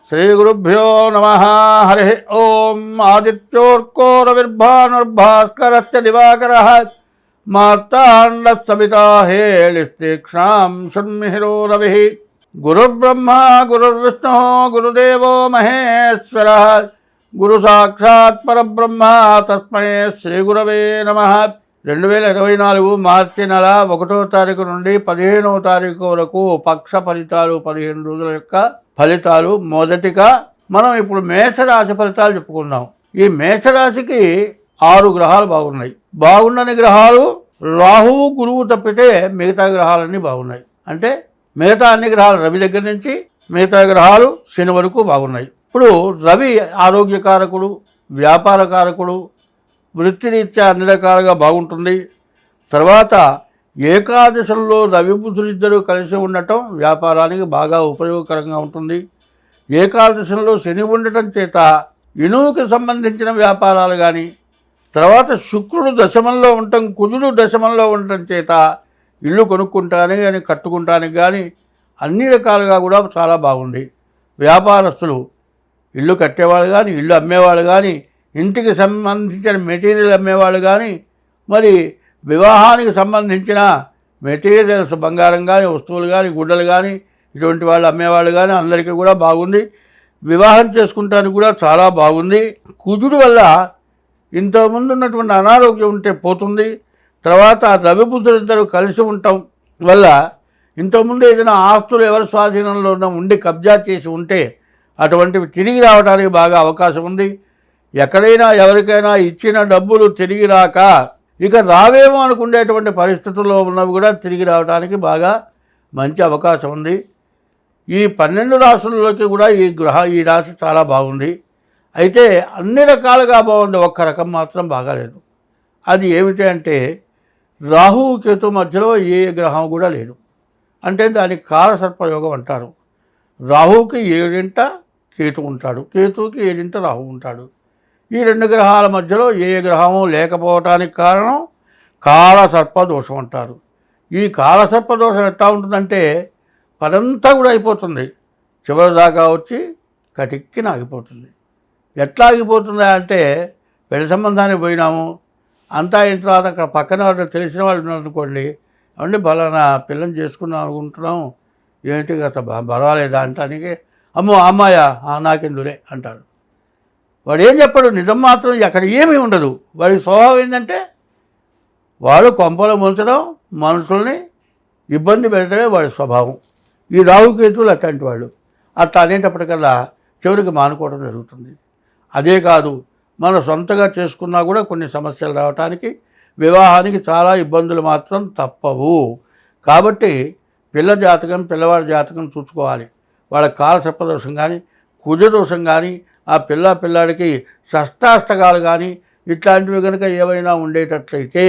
శ్రీగురుభ్యో నమః. హరి ఓం. ఆదిత్యోర్కో రవిర్భానుర్భాస్కరశ్చ దివాకరః మార్తాండః సవితా హేళిస్తీక్ష్ణాం శృణ్మిహిరో రవిః. గురుర్బ్రహ్మా గురుర్విష్ణుః గురుదేవో మహేశ్వరः గురు సాక్షాత్ పరబ్రహ్మ తస్మై శ్రీగురవే నమః. 2024 మార్చి నెల 1వ తారీఖు నుండి 15వ తారీఖు వరకు పక్ష ఫలితాలు 15 రోజుల యొక్క ఫలితాలు. మొదటిగా మనం ఇప్పుడు మేషరాశి ఫలితాలు చెప్పుకుందాం. ఈ మేషరాశికి 6 గ్రహాలు బాగున్నాయి. బాగుండని గ్రహాలు రాహువు గురువు తప్పితే మిగతా గ్రహాలన్నీ బాగున్నాయి. అంటే మిగతా అన్ని గ్రహాలు రవి దగ్గర నుంచి మిగతా గ్రహాలు శని వరకు బాగున్నాయి. ఇప్పుడు రవి ఆరోగ్యకారకుడు, వ్యాపారకారకుడు, వృత్తిరీత్యా అన్ని రకాలుగా బాగుంటుంది. తర్వాత ఏకాదశంలో రవి బుధులిద్దరూ కలిసి ఉండటం వ్యాపారానికి బాగా ఉపయోగకరంగా ఉంటుంది. ఏకాదశంలో శని ఉండటం చేత ఇనువుకి సంబంధించిన వ్యాపారాలు కానీ, తర్వాత శుక్రుడు దశమంలో ఉండటం, కుజుడు దశమంలో ఉండటం చేత ఇల్లు కొనుక్కుంటానికి కానీ కట్టుకుంటానికి కానీ అన్ని రకాలుగా కూడా చాలా బాగుంది. వ్యాపారస్తులు ఇల్లు కట్టేవాళ్ళు కానీ, ఇల్లు అమ్మేవాళ్ళు కానీ, ఇంటికి సంబంధించిన మెటీరియల్ అమ్మేవాళ్ళు కానీ, మరి వివాహానికి సంబంధించిన మెటీరియల్స్ బంగారం కానీ, వస్తువులు కానీ, గుడ్డలు కానీ ఇటువంటి వాళ్ళు అమ్మేవాళ్ళు కానీ అందరికీ కూడా బాగుంది. వివాహం చేసుకుంటానికి కూడా చాలా బాగుంది. కుజుడు వల్ల ఇంతకుముందు ఉన్నటువంటి అనారోగ్యం ఉంటే పోతుంది. తర్వాత రవి బుధులిద్దరూ కలిసి ఉండటం వల్ల ఇంతకుముందు ఏదైనా ఆస్తులు ఎవరి స్వాధీనంలో ఉండి కబ్జా చేసి ఉంటే అటువంటివి తిరిగి రావడానికి బాగా అవకాశం ఉంది. ఎక్కడైనా ఎవరికైనా ఇచ్చిన డబ్బులు తిరిగి రాక ఇక రావేమో అనుకునేటువంటి పరిస్థితుల్లో ఉన్నవి కూడా తిరిగి రావడానికి బాగా మంచి అవకాశం ఉంది. ఈ 12 రాశుల్లోకి కూడా ఈ రాశి చాలా బాగుంది. అయితే అన్ని రకాలుగా బాగుంది, ఒక్క రకం మాత్రం బాగాలేదు. అది ఏమిటి అంటే రాహువు కేతు మధ్యలో ఏ గ్రహం కూడా లేదు. అంటే దానికి కాలసర్పయోగం అంటారు. రాహువుకి 7ంట కేతు ఉంటాడు, కేతువుకి 7ంట రాహువు ఉంటాడు. ఈ 2 గ్రహాల మధ్యలో ఏ గ్రహము లేకపోవటానికి కారణం కాలసర్పదోషం అంటారు. ఈ కాలసర్పదోషం ఎట్లా ఉంటుందంటే పనంతా కూడా అయిపోతుంది, చివరి దాకా వచ్చి కటిక్కిన ఆగిపోతుంది. ఎట్లా ఆగిపోతుందా అంటే పెళ్లి సంబంధానికి పోయినాము, అంతా అయిన తర్వాత అక్కడ పక్కన వాళ్ళు తెలిసిన వాళ్ళు ఉన్నారనుకోండి, అవండి బలానా పిల్లని చేసుకుందాం అనుకుంటున్నాం, ఏంటి గత పర్వాలేదా అంటానికి, అమ్మో అమ్మాయా నాకెందులే అంటాడు. వాడు ఏం చెప్పాడు, నిజం మాత్రం అక్కడ ఏమీ ఉండదు. వాడి స్వభావం ఏంటంటే వాడు కొంపలు ముంచడం, మనుషుల్ని ఇబ్బంది పెట్టడమే వాడి స్వభావం. ఈ రాహుకేతువులు అట్లాంటి వాళ్ళు. అట్లా అనేటప్పటికల్లా చివరికి మానుకోవడం జరుగుతుంది. అదే కాదు, మన సొంతగా చేసుకున్నా కూడా కొన్ని సమస్యలు రావడానికి, వివాహానికి చాలా ఇబ్బందులు మాత్రం తప్పవు. కాబట్టి పిల్లవాడి జాతకం చూసుకోవాలి. వాళ్ళ కాలసర్పదోషం కానీ, కుజదోషం కానీ, ఆ పిల్లాడికి షష్టాష్టకాలు కానీ ఇట్లాంటివి కనుక ఏవైనా ఉండేటట్లయితే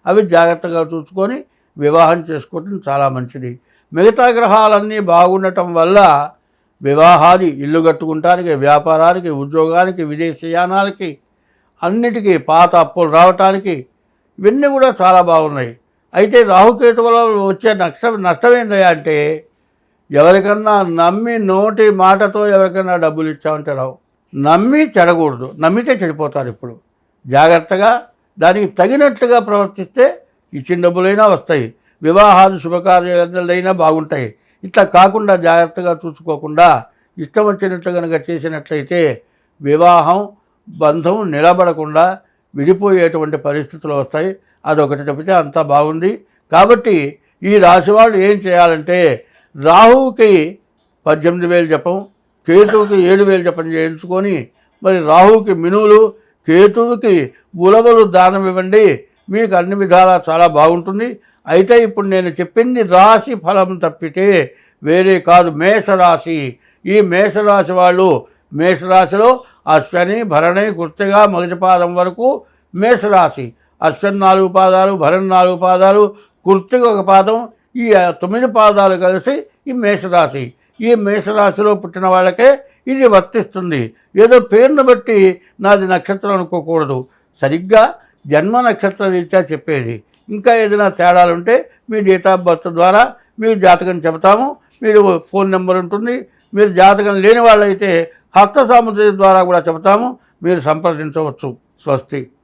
అవి జాగ్రత్తగా చూసుకొని వివాహం చేసుకోవటం చాలా మంచిది. మిగతా గ్రహాలన్నీ బాగుండటం వల్ల వివాహాది, ఇల్లు కట్టుకుంటానికి, వ్యాపారానికి, ఉద్యోగానికి, విదేశీయానాలకి అన్నిటికీ పాత అప్పులు రావటానికి ఇవన్నీ కూడా చాలా బాగున్నాయి. అయితే రాహుకేతువుల వచ్చే నష్టం ఏంటంటే అంటే ఎవరికన్నా నమ్మి నోటి మాటతో ఎవరికైనా డబ్బులు ఇచ్చామంటే రావు. నమ్మి చెడకూడదు, నమ్మితే చెడిపోతారు. ఇప్పుడు జాగ్రత్తగా దానికి తగినట్లుగా ప్రవర్తిస్తే ఇచ్చిన డబ్బులైనా వస్తాయి, వివాహాలు శుభకార్యాలైనా బాగుంటాయి. ఇట్లా కాకుండా జాగ్రత్తగా చూసుకోకుండా ఇష్టం వచ్చినట్లు కనుక చేసినట్లయితే వివాహం బంధం నిలబడకుండా విడిపోయేటువంటి పరిస్థితులు వస్తాయి. అదొకటి తప్పితే అంతా బాగుంది. కాబట్టి ఈ రాశి వాళ్ళు ఏం చేయాలంటే రాహువుకి 18,000 జపం, కేతువుకి 7,000 జపం చేయించుకొని, మరి రాహువుకి మినువులు, కేతువుకి ఉలవలు దానం ఇవ్వండి. మీకు అన్ని విధాలా చాలా బాగుంటుంది. అయితే ఇప్పుడు నేను చెప్పింది రాశి ఫలం తప్పితే వేరే కాదు. మేషరాశి, ఈ మేషరాశి వాళ్ళు మేషరాశిలో అశ్వని, భరణి, కృత్తిక, మొదటి పాదం వరకు మేషరాశి. అశ్వని 4 పాదాలు, భరణి 4 పాదాలు, కృత్తిక 1 పాదం, ఈ 9 పాదాలు కలిసి ఈ మేషరాశి. ఈ మేషరాశిలో పుట్టిన వాళ్ళకే ఇది వర్తిస్తుంది. ఏదో పేరును బట్టి నాది నక్షత్రం అనుకోకూడదు, సరిగ్గా జన్మ నక్షత్ర రీత్యా చెప్పేది. ఇంకా ఏదైనా తేడాలు ఉంటే మీ డేట్ ఆఫ్ బర్త్ ద్వారా మీకు జాతకం చెబుతాము. మీరు ఫోన్ నెంబర్ ఉంటుంది, మీరు జాతకం లేని వాళ్ళైతే హస్త సాముద్రిక ద్వారా కూడా చెబుతాము, మీరు సంప్రదించవచ్చు. స్వస్తి.